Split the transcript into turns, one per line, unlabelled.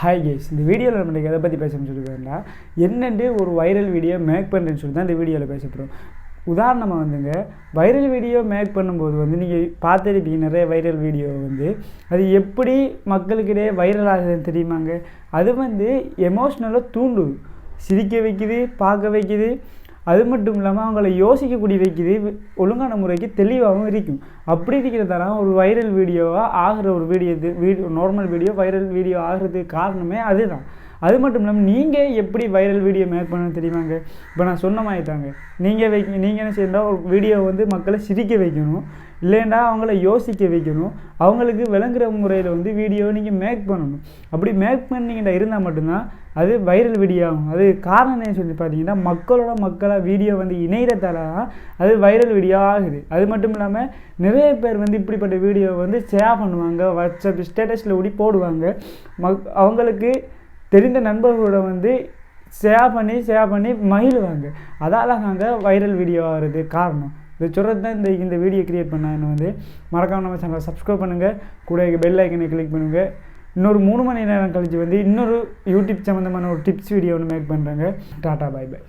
Hi guys, இந்த வீடியோவில் நம்ம எதை பற்றி பேசணும்னு சொல்லிக்கிறேன்னா என்னென்று ஒரு வைரல் வீடியோ மேக் பண்ணுறேன்னு சொல்லி தான் இந்த வீடியோவில் பேச போகிறோம். உதாரணமாக வந்துங்க, வைரல் வீடியோ மேக் பண்ணும்போது வந்து நீங்கள் பார்த்துருப்பீங்க நிறைய வைரல் வீடியோ வந்து அது எப்படி மக்களுக்கிடையே வைரல் ஆகுதுன்னு தெரியுமாங்க. அது வந்து எமோஷ்னலாக தூண்டுது, சிரிக்க வைக்குது, பார்க்க வைக்குது. அது மட்டும் இல்லாமல் அவங்கள யோசிக்கக்கூடிய வைக்குது, ஒழுங்கான முறைக்கு தெளிவாகவும் இருக்கும். அப்படி இருக்கிறதால ஒரு வைரல் வீடியோவாக ஆகிற ஒரு video normal video viral video ஆகிறதுக்கு காரணமே அதுதான். அது மட்டும் இல்லாமல் நீங்கள் எப்படி வைரல் வீடியோ மேக் பண்ண தெரியுமாங்க. இப்போ நான் சொன்ன மாதிரி தாங்க, நீங்கள் என்ன செய்யணும், ஒரு வீடியோ வந்து மக்களை சிரிக்க வைக்கணும், இல்லைன்னா அவங்கள யோசிக்க வைக்கணும், அவங்களுக்கு விளங்குற முறையில் வந்து வீடியோ நீங்கள் மேக் பண்ணணும். அப்படி மேக் பண்ணிங்கன்னா இருந்தால் மட்டும்தான் அது வைரல் வீடியோ ஆகும். அது காரணம் என்ன சொல்லி பார்த்தீங்கன்னா, மக்களாக வீடியோ வந்து இணையத்தால தான் அது வைரல் வீடியோ ஆகுது. அது மட்டும் இல்லாமல் நிறைய பேர் வந்து இப்படிப்பட்ட வீடியோ வந்து ஷேர் பண்ணுவாங்க, வாட்ஸ்அப் ஸ்டேட்டஸில் ஓடி போடுவாங்க. அவங்களுக்கு தெரிந்த நண்பர்களோட வந்து ஷேர் பண்ணி மகிழ்வாங்க. அதால் நாங்கள் வைரல் வீடியோ ஆகிறது காரணம். இதை சொல்கிறது தான் இந்த வீடியோ க்ரியேட் பண்ண என்ன வந்து மறக்காமல் நம்ம சேனலை சப்ஸ்கிரைப் பண்ணுங்கள், கூட பெல் ஐக்கனை கிளிக் பண்ணுங்கள். இன்னொரு 3 மணி நேரம் கழித்து வந்து இன்னொரு யூடியூப் சம்மந்தமான ஒரு டிப்ஸ் வீடியோ ஒன்று மேக் பண்ணுறாங்க. Tata, bye by.